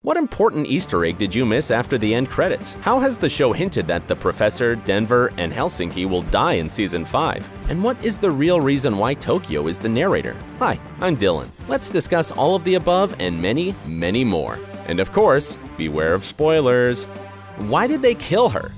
What important Easter egg did you miss after the end credits? How has the show hinted that the Professor, Denver, and Helsinki will die in Season 5? And what is the real reason why Tokyo is the narrator? Hi, I'm Dylan. Let's discuss all of the above and many, many more. And of course, beware of spoilers. Why did they kill her?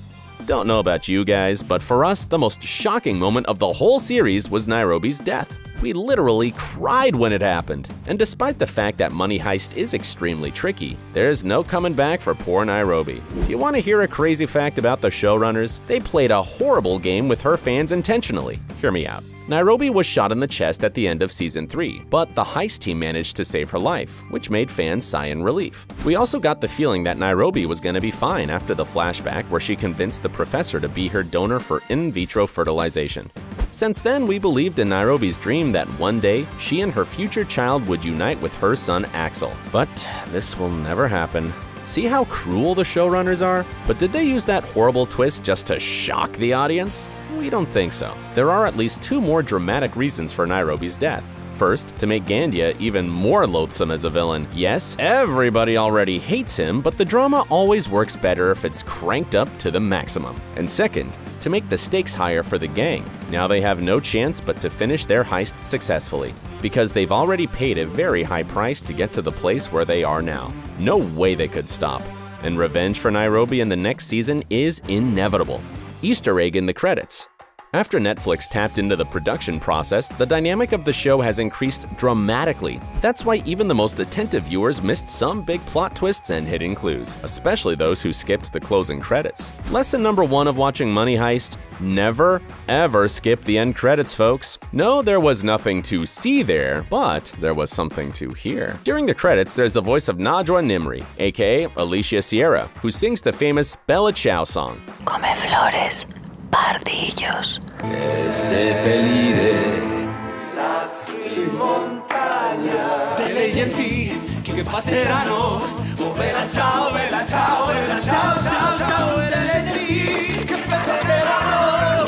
Don't know about you guys, but for us, the most shocking moment of the whole series was Nairobi's death. We literally cried when it happened. And despite the fact that Money Heist is extremely tricky, there's no coming back for poor Nairobi. Do you want to hear a crazy fact about the showrunners? They played a horrible game with her fans intentionally. Hear me out. Nairobi was shot in the chest at the end of Season 3, but the Heist team managed to save her life, which made fans sigh in relief. We also got the feeling that Nairobi was going to be fine after the flashback where she convinced the Professor to be her donor for in vitro fertilization. Since then, we believed in Nairobi's dream that one day, she and her future child would unite with her son Axel. But this will never happen. See how cruel the showrunners are? But did they use that horrible twist just to shock the audience? We don't think so. There are at least 2 more dramatic reasons for Nairobi's death. First, to make Gandia even more loathsome as a villain. Yes, everybody already hates him, but the drama always works better if it's cranked up to the maximum. And second, to make the stakes higher for the gang. Now they have no chance but to finish their heist successfully, because they've already paid a very high price to get to the place where they are now. No way they could stop. And revenge for Nairobi in the next season is inevitable. Easter egg in the credits. After Netflix tapped into the production process, the dynamic of the show has increased dramatically. That's why even the most attentive viewers missed some big plot twists and hidden clues, especially those who skipped the closing credits. Lesson number 1 of watching Money Heist: never, ever skip the end credits, folks. No, there was nothing to see there, but there was something to hear. During the credits, there's the voice of Najwa Nimri, aka Alicia Sierra, who sings the famous Bella Ciao song. Come flores. Pardillos. Que seppellire las montañas de leggenti che passeranno. Oh bella ciao, bella ciao, bella ciao, ciao, ciao, leggenti che passeranno.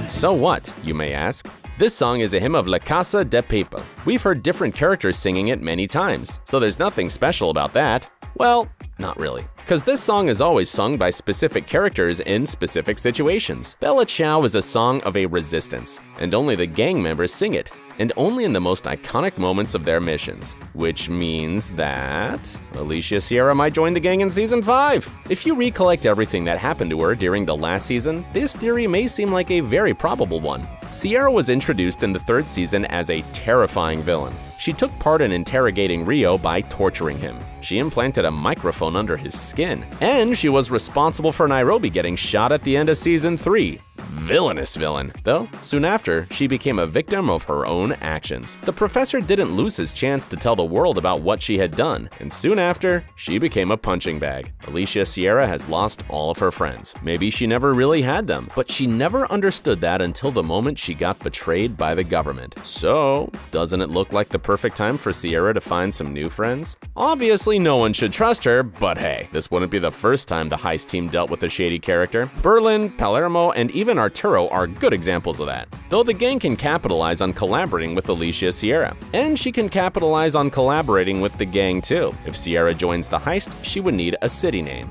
So what, you may ask? This song is a hymn of La Casa De Papel. We've heard different characters singing it many times, so there's nothing special about that. Well, not really. Because this song is always sung by specific characters in specific situations. Bella Ciao is a song of a resistance, and only the gang members sing it, and only in the most iconic moments of their missions, which means that Alicia Sierra might join the gang in Season 5. If you recollect everything that happened to her during the last season, this theory may seem like a very probable one. Sierra was introduced in the 3rd season as a terrifying villain. She took part in interrogating Rio by torturing him. She implanted a microphone under his skin, and she was responsible for Nairobi getting shot at the end of Season 3. Villainous villain. Though, soon after, she became a victim of her own actions. The Professor didn't lose his chance to tell the world about what she had done, and soon after, she became a punching bag. Alicia Sierra has lost all of her friends. Maybe she never really had them, but she never understood that until the moment she got betrayed by the government. So, doesn't it look like the perfect time for Sierra to find some new friends? Obviously, no one should trust her, but hey, this wouldn't be the first time the Heist team dealt with a shady character. Berlin, Palermo, and even Arturo are good examples of that. Though the gang can capitalize on collaborating with Alicia Sierra, and she can capitalize on collaborating with the gang too. If Sierra joins the Heist, she would need a city name.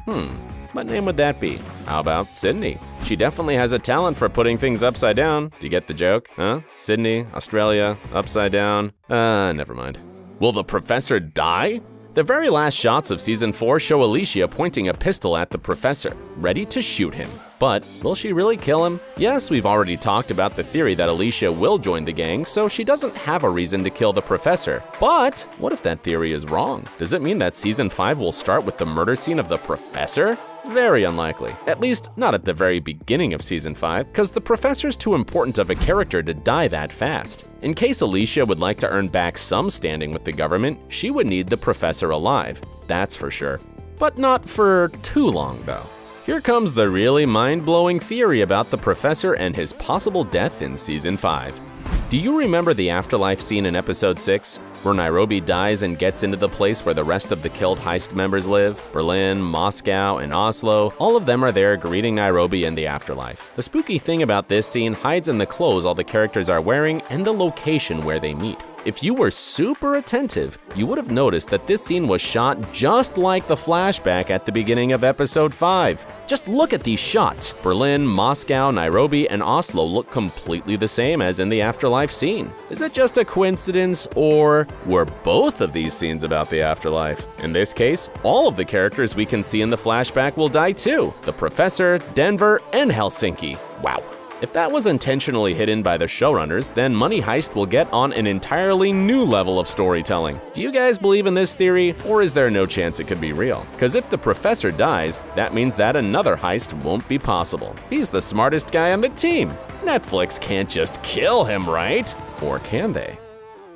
What name would that be? How about Sydney? She definitely has a talent for putting things upside down. Do you get the joke? Huh? Sydney, Australia, upside down? Never mind. Will the Professor die? The very last shots of Season 4 show Alicia pointing a pistol at the Professor, ready to shoot him. But will she really kill him? Yes, we've already talked about the theory that Alicia will join the gang, so she doesn't have a reason to kill the Professor. But what if that theory is wrong? Does it mean that Season 5 will start with the murder scene of the Professor? Very unlikely. At least, not at the very beginning of Season 5, because the Professor's too important of a character to die that fast. In case Alicia would like to earn back some standing with the government, she would need the Professor alive, that's for sure. But not for too long, though. Here comes the really mind-blowing theory about the Professor and his possible death in Season 5. Do you remember the afterlife scene in Episode 6? where Nairobi dies and gets into the place where the rest of the killed heist members live. Berlin, Moscow, and Oslo, all of them are there greeting Nairobi in the afterlife. The spooky thing about this scene hides in the clothes all the characters are wearing and the location where they meet. If you were super attentive, you would have noticed that this scene was shot just like the flashback at the beginning of episode 5. Just look at these shots. Berlin, Moscow, Nairobi, and Oslo look completely the same as in the afterlife scene. Is it just a coincidence, or were both of these scenes about the afterlife? In this case, all of the characters we can see in the flashback will die too. The Professor, Denver, and Helsinki. Wow. If that was intentionally hidden by the showrunners, then Money Heist will get on an entirely new level of storytelling. Do you guys believe in this theory, or is there no chance it could be real? Because if the professor dies, that means that another heist won't be possible. He's the smartest guy on the team. Netflix can't just kill him, right? Or can they?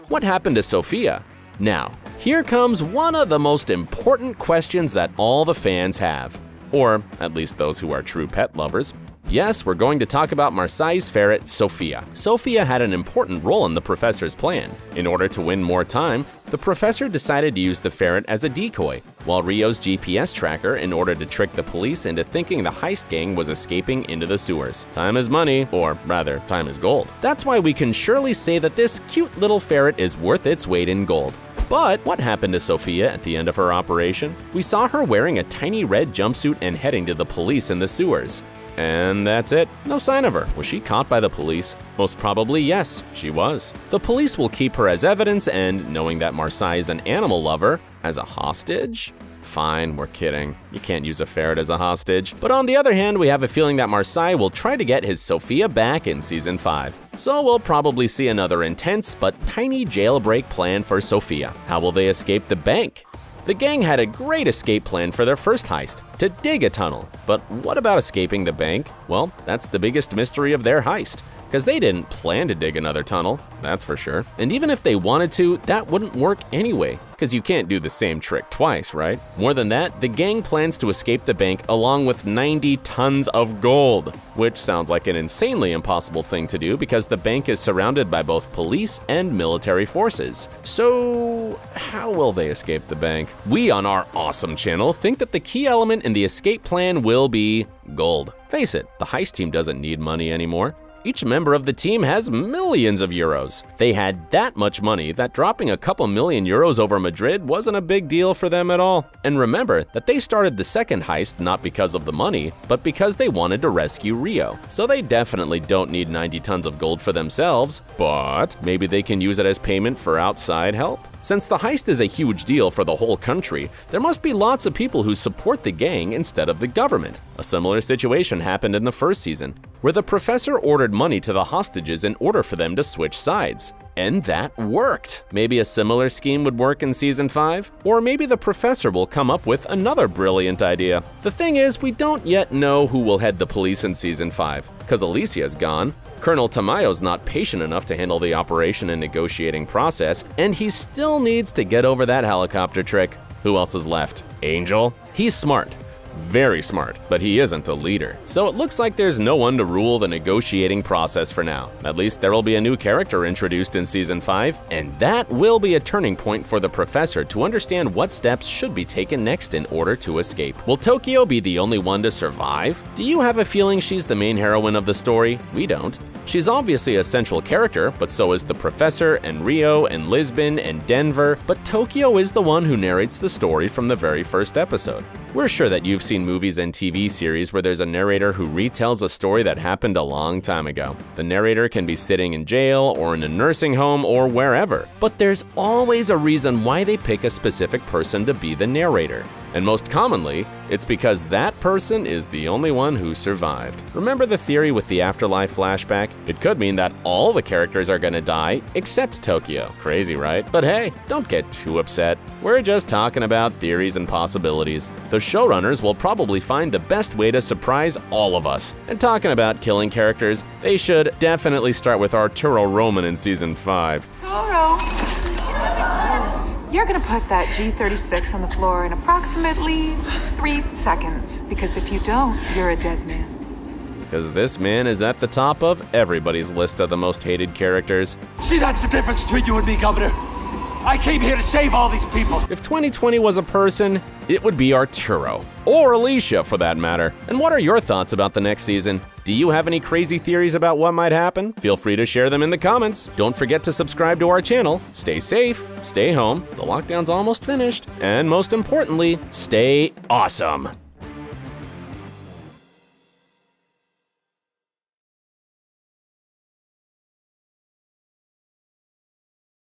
What happened to Sophia? Now, here comes one of the most important questions that all the fans have. Or at least those who are true pet lovers. Yes, we're going to talk about Marseille's ferret, Sophia. Sophia had an important role in the professor's plan. In order to win more time, the professor decided to use the ferret as a decoy, while Rio's GPS tracker in order to trick the police into thinking the heist gang was escaping into the sewers. Time is money, or rather, time is gold. That's why we can surely say that this cute little ferret is worth its weight in gold. But what happened to Sophia at the end of her operation? We saw her wearing a tiny red jumpsuit and heading to the police in the sewers. And that's it. No sign of her. Was she caught by the police? Most probably yes, she was. The police will keep her as evidence, and knowing that Marseille is an animal lover, as a hostage? Fine, we're kidding. You can't use a ferret as a hostage. But on the other hand, we have a feeling that Marseille will try to get his Sophia back in season 5. So we'll probably see another intense but tiny jailbreak plan for Sophia. How will they escape the bank? The gang had a great escape plan for their first heist, to dig a tunnel. But what about escaping the bank? Well, that's the biggest mystery of their heist, because they didn't plan to dig another tunnel, that's for sure. And even if they wanted to, that wouldn't work anyway, because you can't do the same trick twice, right? More than that, the gang plans to escape the bank along with 90 tons of gold, which sounds like an insanely impossible thing to do because the bank is surrounded by both police and military forces. So how will they escape the bank? We on our awesome channel think that the key element in the escape plan will be gold. Face it, the heist team doesn't need money anymore. Each member of the team has millions of euros. They had that much money that dropping a couple million euros over Madrid wasn't a big deal for them at all. And remember that they started the second heist not because of the money, but because they wanted to rescue Rio. So they definitely don't need 90 tons of gold for themselves, but maybe they can use it as payment for outside help. Since the heist is a huge deal for the whole country, there must be lots of people who support the gang instead of the government. A similar situation happened in the first season, where the professor ordered money to the hostages in order for them to switch sides. And that worked. Maybe a similar scheme would work in season 5, or maybe the professor will come up with another brilliant idea. The thing is, we don't yet know who will head the police in season 5, because Alicia's gone. Colonel Tamayo's not patient enough to handle the operation and negotiating process, and he still needs to get over that helicopter trick. Who else is left? Angel? He's smart. Very smart, but he isn't a leader. So it looks like there's no one to rule the negotiating process for now. At least there will be a new character introduced in season 5, and that will be a turning point for the professor to understand what steps should be taken next in order to escape. Will Tokyo be the only one to survive? Do you have a feeling she's the main heroine of the story? We don't. She's obviously a central character, but so is the professor and Rio and Lisbon and Denver, but Tokyo is the one who narrates the story from the very first episode. We're sure that you've seen movies and TV series where there's a narrator who retells a story that happened a long time ago. The narrator can be sitting in jail or in a nursing home or wherever, but there's always a reason why they pick a specific person to be the narrator. And most commonly, it's because that person is the only one who survived. Remember the theory with the afterlife flashback? It could mean that all the characters are gonna die except Tokyo. Crazy, right? But hey, don't get too upset. We're just talking about theories and possibilities. The showrunners will probably find the best way to surprise all of us. And talking about killing characters, they should definitely start with Arturo Roman in season 5. Toro, you're gonna put that G36 on the floor in approximately 3 seconds, because if you don't, you're a dead man. Because this man is at the top of everybody's list of the most hated characters. See, that's the difference between you and me, Governor. I came here to save all these people. If 2020 was a person, it would be Arturo. Or Alicia, for that matter. And what are your thoughts about the next season? Do you have any crazy theories about what might happen? Feel free to share them in the comments. Don't forget to subscribe to our channel. Stay safe, stay home, the lockdown's almost finished, and most importantly, stay awesome.